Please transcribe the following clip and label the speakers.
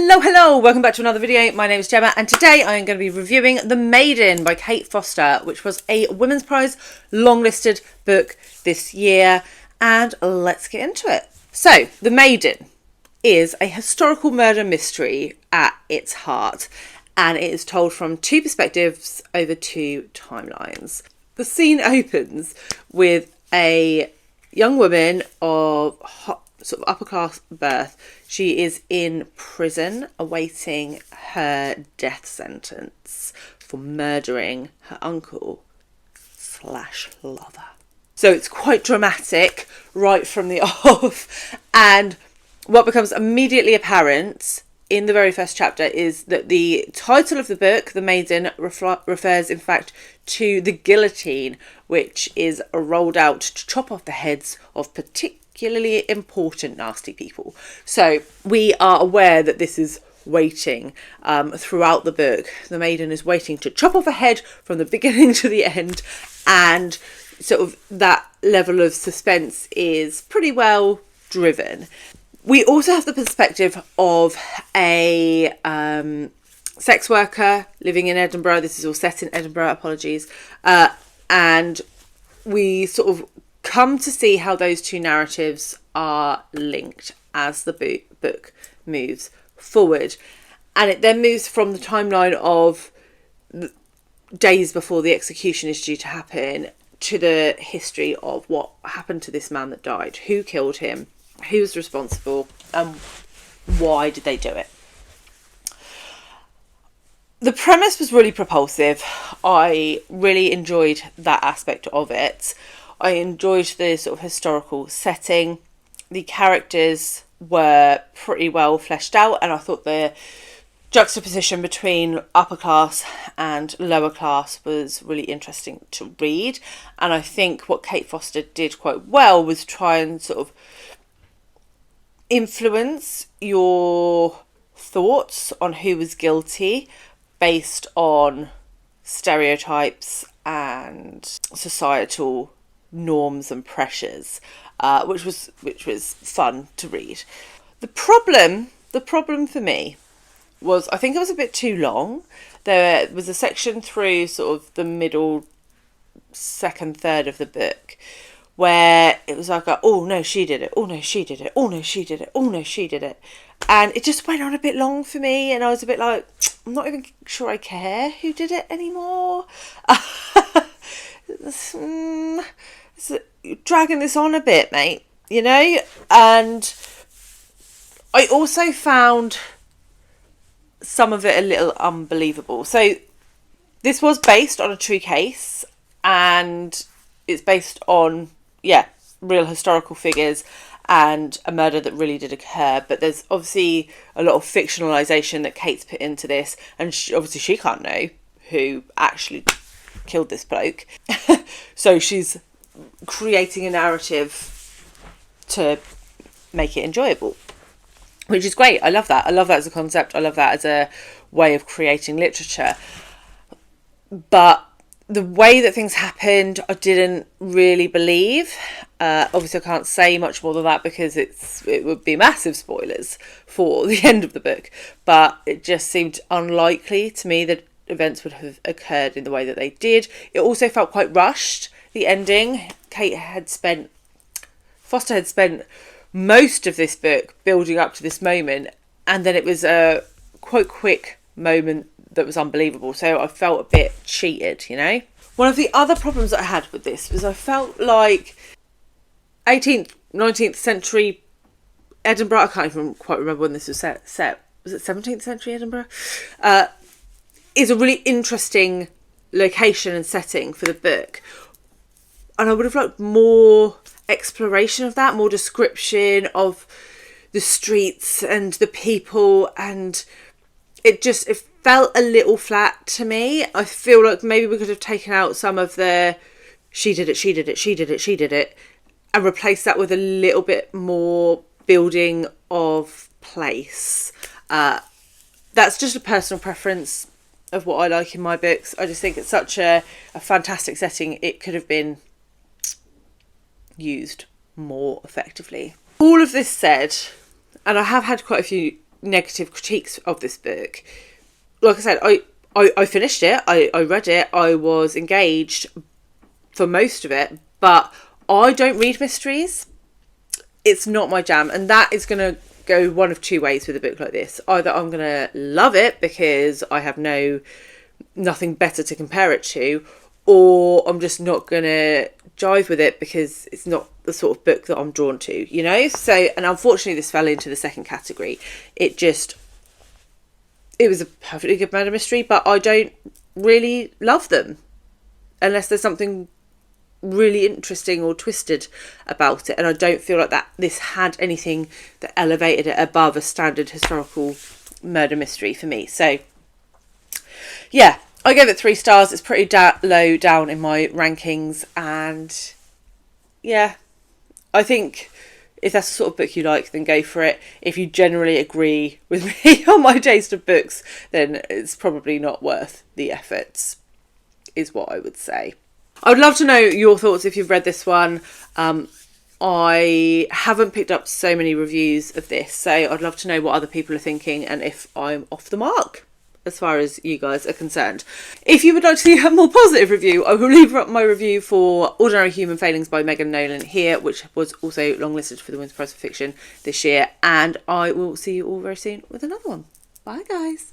Speaker 1: Hello, welcome back to another video. My name is Gemma and today I am going to be reviewing The Maiden by Kate Foster, which was a Women's Prize longlisted book this year, and let's get into it. So, The Maiden is a historical murder mystery at its heart, and it is told from two perspectives over two timelines. The scene opens with a young woman of sort of upper class birth. She is in prison awaiting her death sentence for murdering her uncle / lover. So it's quite dramatic right from the off, and what becomes immediately apparent in the very first chapter is that the title of the book, The Maiden, refers in fact to the guillotine, which is rolled out to chop off the heads of particularly important nasty people. So we are aware that this is waiting throughout the book. The Maiden is waiting to chop off a head from the beginning to the end, and sort of that level of suspense is pretty well driven. We also have the perspective of a sex worker living in Edinburgh. This is all set in Edinburgh, apologies. And we sort of come to see how those two narratives are linked as the book moves forward. And it then moves from the timeline of days before the execution is due to happen to the history of what happened to this man that died, who killed him, who was responsible, and why did they do it. The premise was really propulsive. I really enjoyed that aspect of it. I enjoyed the sort of historical setting. The characters were pretty well fleshed out, and I thought the juxtaposition between upper class and lower class was really interesting to read. And I think what Kate Foster did quite well was try and sort of influence your thoughts on who was guilty based on stereotypes and societal norms and pressures, which was fun to read. The problem for me was I think it was a bit too long. There was a section through sort of the middle second third of the book where it was like, oh no, she did it, oh no, she did it, oh no, she did it, oh no, she did it. And it just went on a bit long for me, and I was a bit like, I'm not even sure I care who did it anymore. You're dragging this on a bit, mate, you know? And I also found some of it a little unbelievable. So this was based on a true case, and it's based on real historical figures and a murder that really did occur, but there's obviously a lot of fictionalisation that Kate's put into this, and she can't know who actually killed this bloke. So she's creating a narrative to make it enjoyable, which is great. I love that as a concept. I love that as a way of creating literature. But the way that things happened, I didn't really believe. Obviously, I can't say much more than that because it would be massive spoilers for the end of the book. But it just seemed unlikely to me that events would have occurred in the way that they did. It also felt quite rushed, the ending. Foster had spent most of this book building up to this moment, and then it was a quite quick moment that was unbelievable. So I felt a bit cheated, you know. One of the other problems that I had with this was I felt like 18th, 19th century Edinburgh, I can't even quite remember when this was set. Was it 17th century Edinburgh? Is a really interesting location and setting for the book. And I would have liked more exploration of that, more description of the streets and the people, and it felt a little flat to me. I feel like maybe we could have taken out some of the she did it and replaced that with a little bit more building of place. That's just a personal preference of what I like in my books. I just think it's such a fantastic setting. It could have been used more effectively. All of this said, and I have had quite a few negative critiques of this book. Like I said, I finished it, I read it, I was engaged for most of it, but I don't read mysteries. It's not my jam, and that is going to go one of two ways with a book like this. Either I'm going to love it because I have nothing better to compare it to, or I'm just not going to jive with it because it's not the sort of book that I'm drawn to, you know? So, and unfortunately this fell into the second category. It was a perfectly good murder mystery, but I don't really love them unless there's something really interesting or twisted about it, and I don't feel like that this had anything that elevated it above a standard historical murder mystery for me. So yeah, I gave it 3 stars. It's pretty low down in my rankings, and yeah, I think if that's the sort of book you like, then go for it. If you generally agree with me on my taste of books, then it's probably not worth the efforts, is what I would say. I would love to know your thoughts if you've read this one. I haven't picked up so many reviews of this, so I'd love to know what other people are thinking and if I'm off the mark as far as you guys are concerned. If you would like to see a more positive review, I will leave up my review for Ordinary Human Failings by Megan Nolan here, which was also longlisted for the Women's Prize for Fiction this year, and I will see you all very soon with another one. Bye guys.